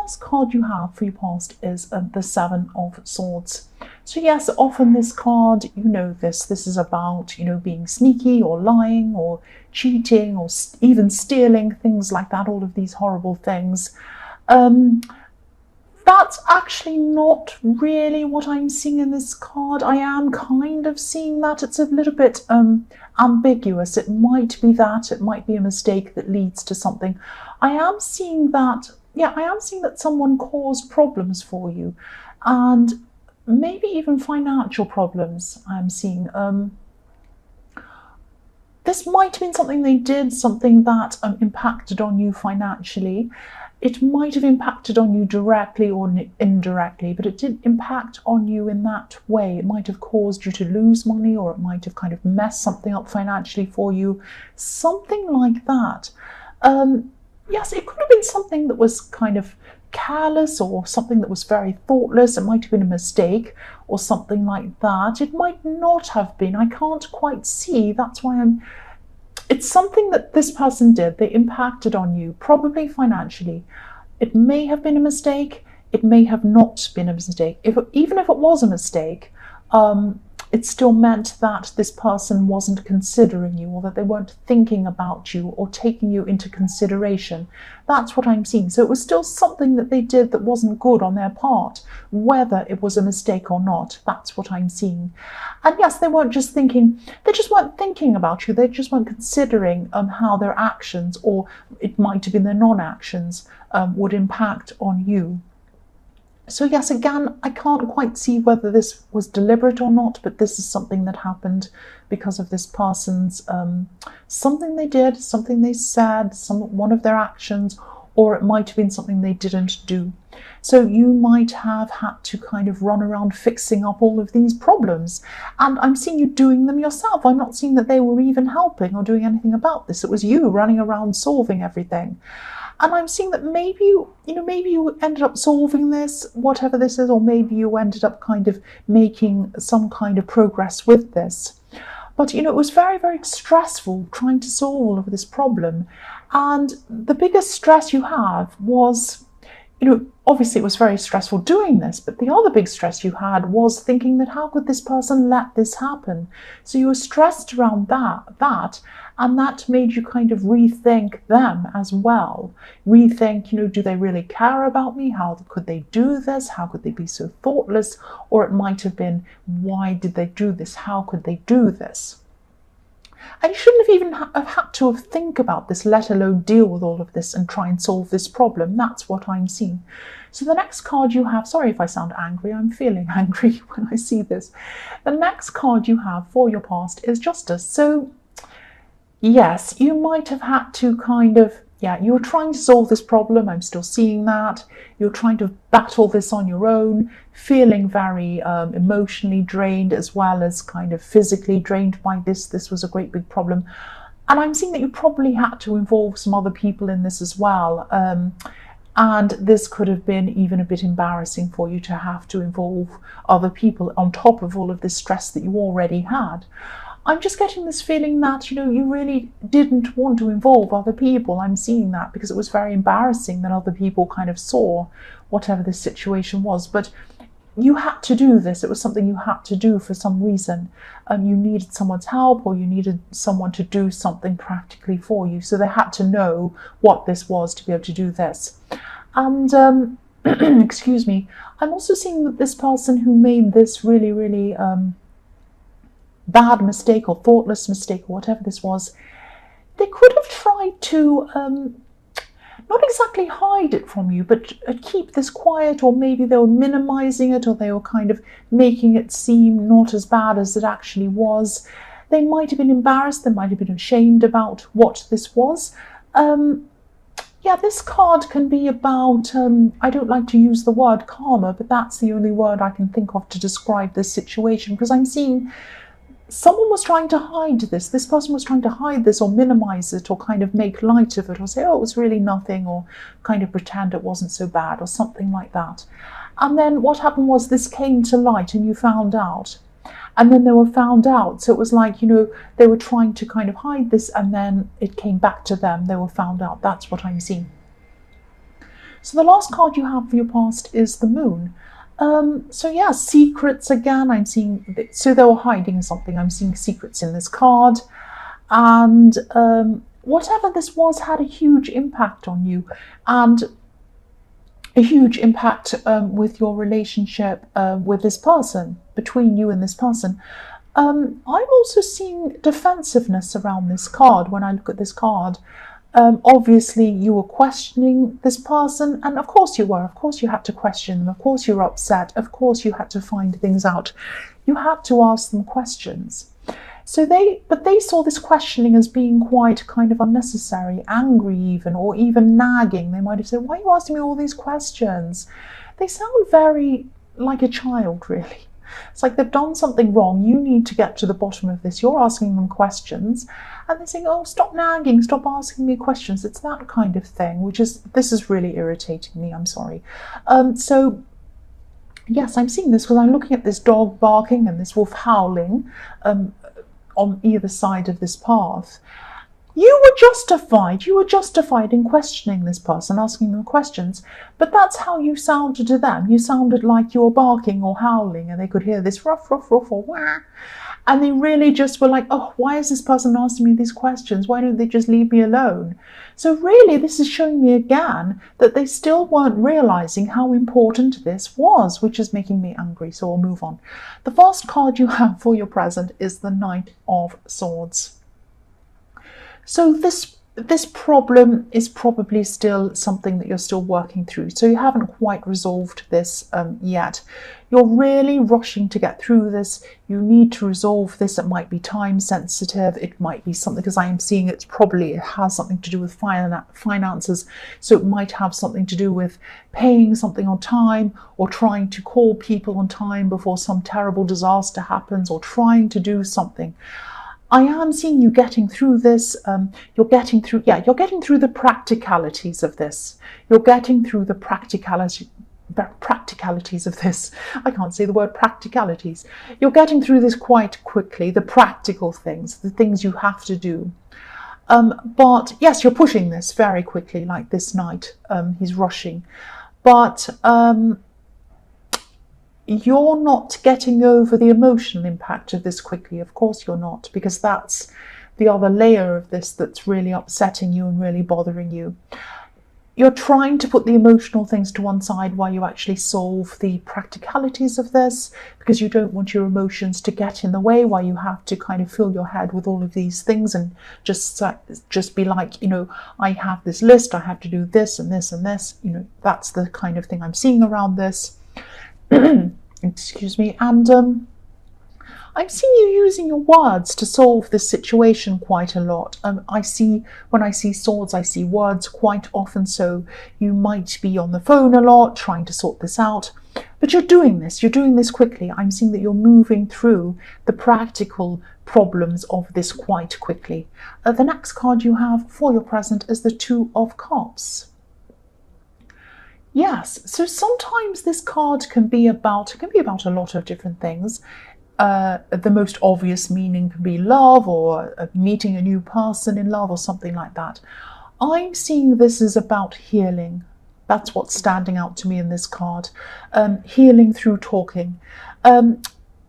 next card you have for your past is the Seven of Swords. So yes, often this card, you know this is about, you know, being sneaky or lying or cheating or even stealing, things like that, all of these horrible things. That's actually not really what I'm seeing in this card. I am kind of seeing that. It's a little bit ambiguous. It might be that, it might be a mistake that leads to something. I am seeing that, yeah, I am seeing that someone caused problems for you, and maybe even financial problems I'm seeing. This might have been something they did, something that impacted on you financially. It might have impacted on you directly or indirectly, but it did impact on you in that way. It might have caused you to lose money, or it might have kind of messed something up financially for you, something like that. Yes, it could have been something that was kind of careless or something that was very thoughtless. It might have been a mistake or something like that. It might not have been. I can't quite see. That's why it's something that this person did. They impacted on you, probably financially. It may have been a mistake. It may have not been a mistake. Even if it was a mistake, it still meant that this person wasn't considering you, or that they weren't thinking about you or taking you into consideration. That's what I'm seeing. So it was still something that they did that wasn't good on their part, whether it was a mistake or not. That's what I'm seeing. And yes, they weren't just thinking about you. They just weren't considering how their actions, or it might have been their non-actions, would impact on you. So yes, again, I can't quite see whether this was deliberate or not, but this is something that happened because of this person's, something they did, something they said, one of their actions, or it might have been something they didn't do. So you might have had to kind of run around fixing up all of these problems. And I'm seeing you doing them yourself. I'm not seeing that they were even helping or doing anything about this. It was you running around solving everything. And I'm seeing that maybe you ended up solving this, whatever this is, or maybe you ended up kind of making some kind of progress with this. But, it was very, very stressful trying to solve all of this problem. And the biggest stress you have was, obviously it was very stressful doing this, but the other big stress you had was thinking that how could this person let this happen? So you were stressed around that, and that made you kind of rethink them as well. Rethink, do they really care about me? How could they do this? How could they be so thoughtless? Or it might have been, why did they do this? How could they do this? And you shouldn't have even have had to think about this, let alone deal with all of this and try and solve this problem. That's what I'm seeing. So the next card you have, sorry if I sound angry, I'm feeling angry when I see this. The next card you have for your past is Justice. So yes, you might have had to you were trying to solve this problem. I'm still seeing that. You're trying to battle this on your own, feeling very emotionally drained, as well as kind of physically drained by this. This was a great big problem. And I'm seeing that you probably had to involve some other people in this as well. And this could have been even a bit embarrassing for you to have to involve other people on top of all of this stress that you already had. I'm just getting this feeling that, you really didn't want to involve other people. I'm seeing that because it was very embarrassing that other people kind of saw whatever this situation was. But you had to do this. It was something you had to do for some reason. You needed someone's help, or you needed someone to do something practically for you. So they had to know what this was to be able to do this. And, excuse me, I'm also seeing that this person who made this really, really bad mistake or thoughtless mistake or whatever this was, they could have tried to not exactly hide it from you, but keep this quiet, or maybe they were minimizing it, or they were kind of making it seem not as bad as it actually was. They might have been embarrassed, they might have been ashamed about what this was. This card can be about, I don't like to use the word karma, but that's the only word I can think of to describe this situation, because I'm seeing someone was trying to hide this. This person was trying to hide this or minimize it or kind of make light of it or say, oh, it was really nothing, or kind of pretend it wasn't so bad or something like that. And then what happened was this came to light and you found out. And then they were found out. So it was like, they were trying to kind of hide this and then it came back to them. They were found out. That's what I'm seeing. So the last card you have for your past is the Moon. So yeah, secrets again. I'm seeing, so they were hiding something. I'm seeing secrets in this card. And whatever this was had a huge impact on you, and a huge impact with your relationship with this person, between you and this person. I'm also seeing defensiveness around this card when I look at this card. Obviously, you were questioning this person, and of course you were. Of course you had to question them. Of course you were upset. Of course you had to find things out. You had to ask them questions. So they saw this questioning as being quite kind of unnecessary, angry even, or even nagging. They might have said, "Why are you asking me all these questions?" They sound very like a child, really. It's like they've done something wrong. You need to get to the bottom of this. You're asking them questions, and they're saying, "Oh, stop nagging, stop asking me questions." It's that kind of thing, this is really irritating me. I'm sorry. So yes, I'm seeing this because I'm looking at this dog barking and this wolf howling on either side of this path. You were justified in questioning this person, asking them questions, but that's how you sounded to them. You sounded like you were barking or howling, and they could hear this ruff, ruff, ruff, or wah, and they really just were like, "Oh, why is this person asking me these questions? Why don't they just leave me alone?" So really, this is showing me again that they still weren't realizing how important this was, which is making me angry, so we'll move on. The first card you have for your present is the Knight of Swords. So this problem is probably still something that you're still working through. So you haven't quite resolved this yet. You're really rushing to get through this. You need to resolve this. It might be time sensitive. It might be something, because I am seeing it has something to do with finances. So it might have something to do with paying something on time, or trying to call people on time before some terrible disaster happens, or trying to do something. I am seeing you getting through this. You're getting through the practicalities of this. You're getting through the practicalities of this. I can't say the word practicalities. You're getting through this quite quickly, the practical things, the things you have to do. But yes, you're pushing this very quickly, like this knight. He's rushing. But you're not getting over the emotional impact of this quickly. Of course you're not, because that's the other layer of this that's really upsetting you and really bothering you. You're trying to put the emotional things to one side while you actually solve the practicalities of this, because you don't want your emotions to get in the way while you have to kind of fill your head with all of these things and just be like, I have this list, I have to do this and this and this. That's the kind of thing I'm seeing around this. Excuse me. And I'm seeing you using your words to solve this situation quite a lot. When I see swords, I see words quite often. So you might be on the phone a lot trying to sort this out, but you're doing this quickly. I'm seeing that you're moving through the practical problems of this quite quickly. The next card you have for your present is the Two of Cups. Yes, so sometimes this card can be about a lot of different things. The most obvious meaning can be love, or meeting a new person in love, or something like that. I'm seeing this is about healing. That's what's standing out to me in this card. Healing through talking.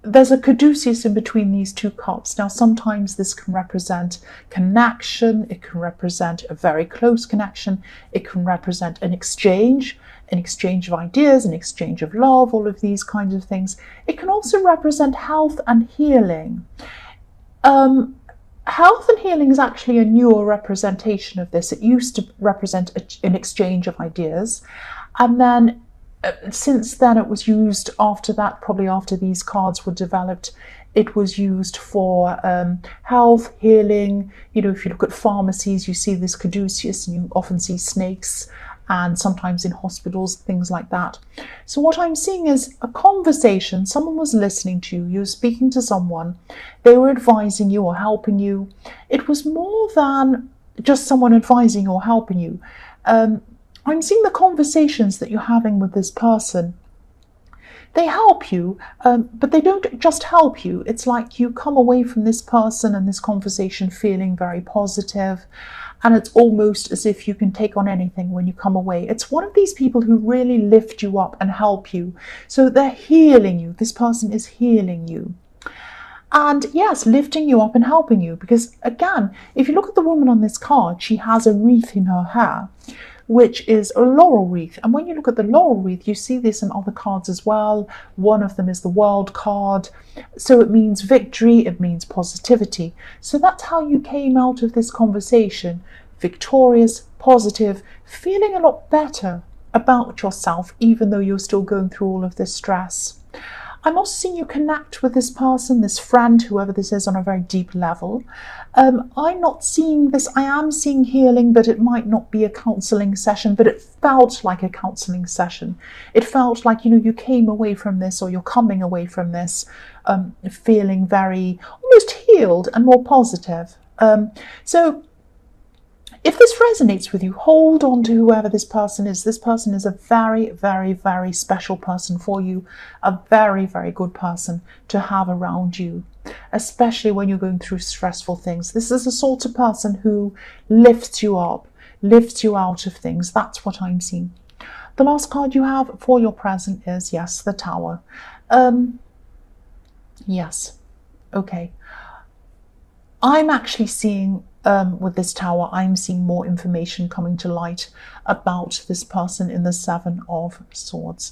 There's a caduceus in between these two cups. Now, sometimes this can represent connection. It can represent a very close connection. It can represent an exchange of ideas, an exchange of love, all of these kinds of things. It can also represent health and healing. Health and healing is actually a newer representation of this. It used to represent an exchange of ideas, and then since then it was used after that, probably after these cards were developed, it was used for health, healing. If you look at pharmacies, you see this caduceus, and you often see snakes, and sometimes in hospitals, things like that. So what I'm seeing is a conversation. Someone was listening to you. You were speaking to someone. They were advising you or helping you. It was more than just someone advising or helping you. I'm seeing the conversations that you're having with this person. They help you, but they don't just help you. It's like you come away from this person and this conversation feeling very positive, And it's almost as if you can take on anything when you come away. It's one of these people who really lift you up and help you. So they're healing you. This person is healing you. And yes, lifting you up and helping you. Because again, if you look at the woman on this card, she has a wreath in her hair, which is a laurel wreath. And when you look at the laurel wreath, you see this in other cards as well. One of them is the World card. So it means victory, it means positivity. So that's how you came out of this conversation. Victorious, positive, feeling a lot better about yourself, even though you're still going through all of this stress. I'm also seeing you connect with this person, this friend, whoever this is, on a very deep level. I'm not seeing this. I am seeing healing, but it might not be a counselling session, but it felt like a counselling session. It felt like, you came away from this, or you're coming away from this feeling very almost healed and more positive. So if this resonates with you, hold on to whoever this person is. This person is a very, very, very special person for you, a very, very good person to have around you, especially when you're going through stressful things. This is the sort of person who lifts you up, lifts you out of things. That's what I'm seeing. The last card you have for your present is, yes, the Tower. Yes. Okay. I'm actually seeing with this Tower, I'm seeing more information coming to light about this person in the Seven of Swords.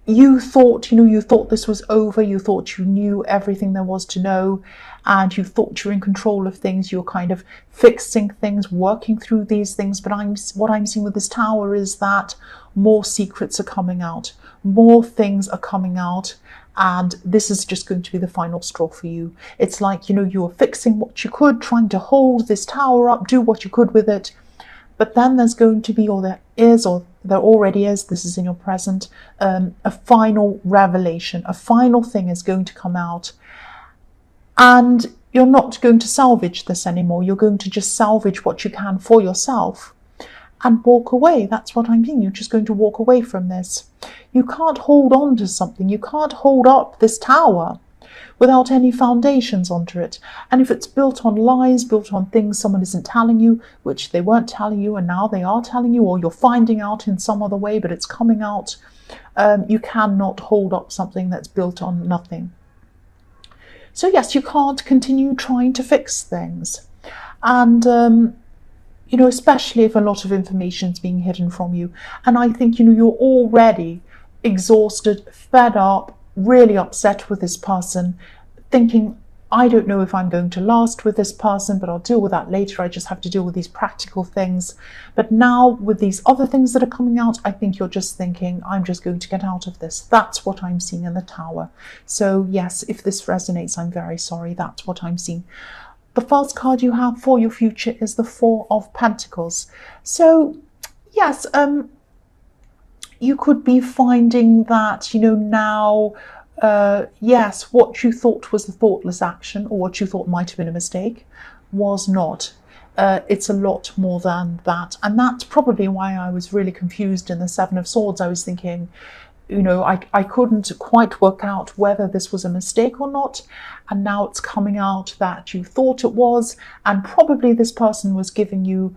You thought this was over. You thought you knew everything there was to know, and you thought you're in control of things. You're kind of fixing things, working through these things. But what I'm seeing with this Tower is that more secrets are coming out, more things are coming out. And this is just going to be the final straw for you. It's like, you were fixing what you could, trying to hold this Tower up, do what you could with it. But then there's going to be, or there already is, this is in your present, a final revelation. A final thing is going to come out. And you're not going to salvage this anymore. You're going to just salvage what you can for yourself and walk away. That's what I'm seeing. You're just going to walk away from this. You can't hold on to something. You can't hold up this Tower without any foundations onto it. And if it's built on lies, built on things someone isn't telling you, which they weren't telling you and now they are telling you, or you're finding out in some other way, but it's coming out, you cannot hold up something that's built on nothing. So yes, you can't continue trying to fix things. And especially if a lot of information is being hidden from you. And I think, you're already exhausted, fed up, really upset with this person, thinking, I don't know if I'm going to last with this person, but I'll deal with that later. I just have to deal with these practical things. But now with these other things that are coming out, I think you're just thinking, I'm just going to get out of this. That's what I'm seeing in the Tower. So yes, if this resonates, I'm very sorry. That's what I'm seeing. The first card you have for your future is the Four of Pentacles. So yes, you could be finding that, now, yes, what you thought was a thoughtless action, or what you thought might have been a mistake, was not. It's a lot more than that. And that's probably why I was really confused in the Seven of Swords. I was thinking, I couldn't quite work out whether this was a mistake or not. And now it's coming out that you thought it was, and probably this person was giving you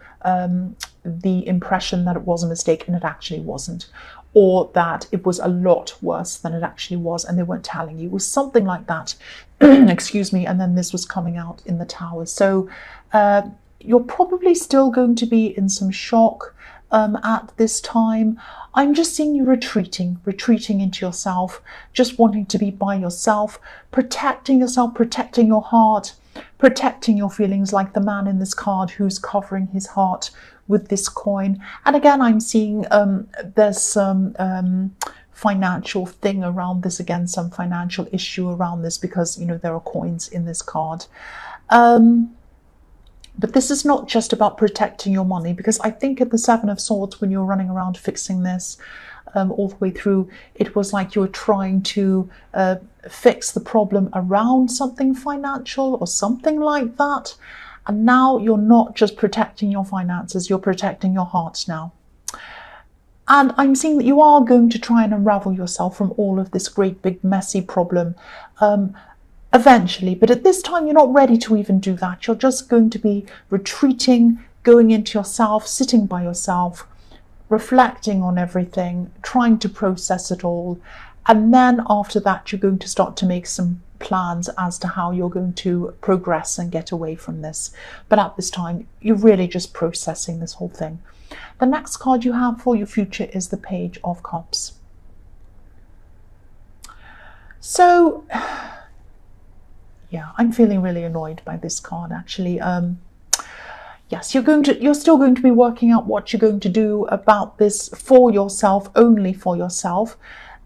the impression that it was a mistake and it actually wasn't, or that it was a lot worse than it actually was and they weren't telling you. It was something like that. Excuse me. And then this was coming out in the Tower. So you're probably still going to be in some shock at this time. I'm just seeing you retreating into yourself, just wanting to be by yourself, protecting yourself, protecting your heart, protecting your feelings, like the man in this card who's covering his heart with this coin. And again, I'm seeing there's some financial thing around this, again, some financial issue around this, because, there are coins in this card. But this is not just about protecting your money, because I think at the Seven of Swords, when you're running around fixing this all the way through, it was like you were trying to fix the problem around something financial or something like that. And now you're not just protecting your finances, you're protecting your heart now. And I'm seeing that you are going to try and unravel yourself from all of this great big messy problem. eventually, but at this time you're not ready to even do that. You're just going to be retreating, going into yourself, sitting by yourself, reflecting on everything, trying to process it all. And then after that, you're going to start to make some plans as to how you're going to progress and get away from this. But at this time, you're really just processing this whole thing. The next card you have for your future is the Page of Cups. So, yeah, I'm feeling really annoyed by this card, actually. Yes, you're still going to be working out what you're going to do about this for yourself, only for yourself.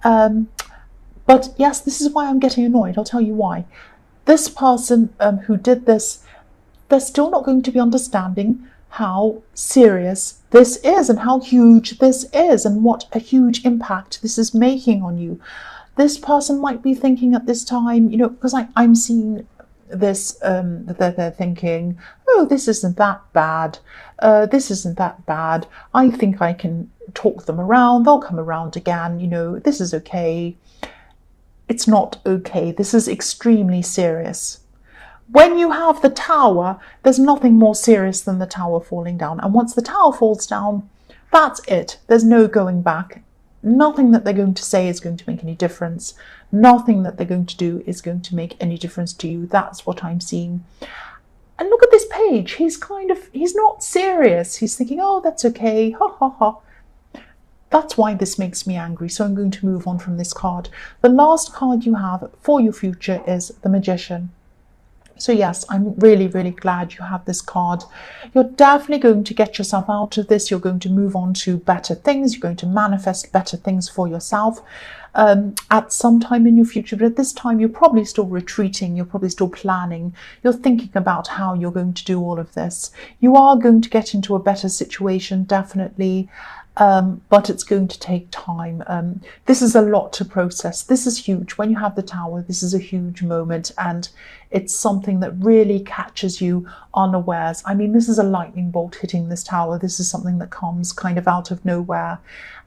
But yes, this is why I'm getting annoyed. I'll tell you why. This person who did this, they're still not going to be understanding how serious this is and how huge this is and what a huge impact this is making on you. This person might be thinking at this time, you know, because I'm seeing this, they're thinking, oh, this isn't that bad. This isn't that bad. I think I can talk them around. They'll come around again. You know, this is okay. It's not okay. This is extremely serious. When you have the Tower, there's nothing more serious than the Tower falling down. And once the Tower falls down, that's it. There's no going back. Nothing that they're going to say is going to make any difference. Nothing that they're going to do is going to make any difference to you. That's what I'm seeing. And look at this page. He's not serious. He's thinking, oh, that's okay. Ha, ha, ha. That's why this makes me angry. So I'm going to move on from this card. The last card you have for your future is the Magician. So yes, I'm really, really glad you have this card. You're definitely going to get yourself out of this. You're going to move on to better things. You're going to manifest better things for yourself at some time in your future. But at this time, you're probably still retreating. You're probably still planning. You're thinking about how you're going to do all of this. You are going to get into a better situation, definitely. But it's going to take time. This is a lot to process. This is huge. When you have the Tower, this is a huge moment, and it's something that really catches you unawares. I mean, this is a lightning bolt hitting this Tower. This is something that comes kind of out of nowhere,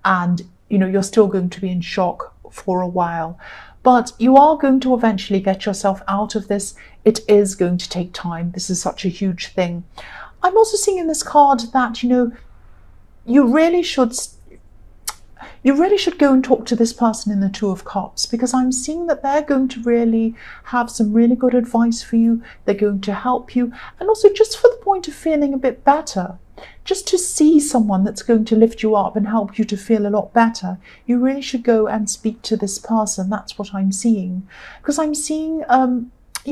and you know, you're still going to be in shock for a while. But you are going to eventually get yourself out of this. It is going to take time. This is such a huge thing. I'm also seeing in this card that, you know, you really should go and talk to this person in the Two of Cups, because I'm seeing that they're going to really have some really good advice for you. They're going to help you, and also just for the point of feeling a bit better, just to see someone that's going to lift you up and help you to feel a lot better. You really should go and speak to this person. That's what I'm seeing, because I'm seeing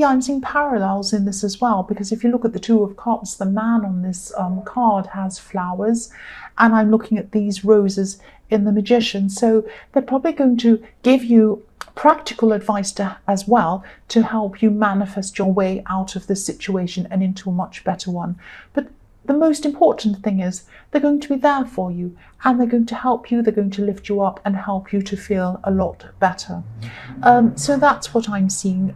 I'm seeing parallels in this as well, because if you look at the Two of Cups, the man on this card has flowers, and I'm looking at these roses in the Magician. So they're probably going to give you practical advice as well to help you manifest your way out of this situation and into a much better one. But the most important thing is they're going to be there for you, and they're going to help you, they're going to lift you up and help you to feel a lot better. So that's what I'm seeing.